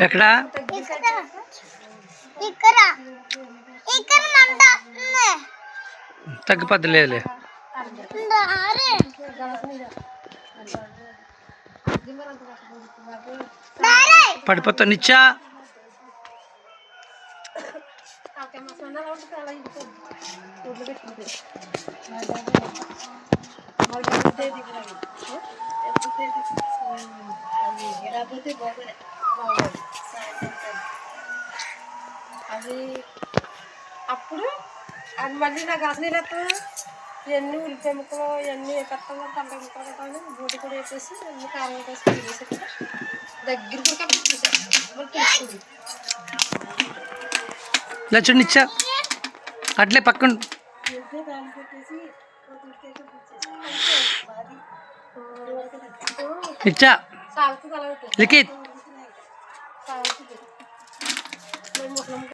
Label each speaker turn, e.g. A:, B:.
A: ఎక్కడ తగ్గిపోద్దులేదులే పడిపోతా నిచ్చా
B: అది అప్పుడు అది మళ్ళీ నాకు అసలు ఇవన్నీ ఉల్లిపాయ ముక్కలు ఇవన్నీ కట్టంగా పంట ముక్కలు కట్టాలి బూటి కూడా వేసేసి అన్ని కారం వేసి వేసేసి దగ్గర కూడా కట్టేసి
A: నిచ్చా అట్లే పక్కన
B: దాన్ని పెట్టేసి
A: నిచ్చా
B: సాగుతుంది అలా
A: లిఖిత్
B: సాగుతుంది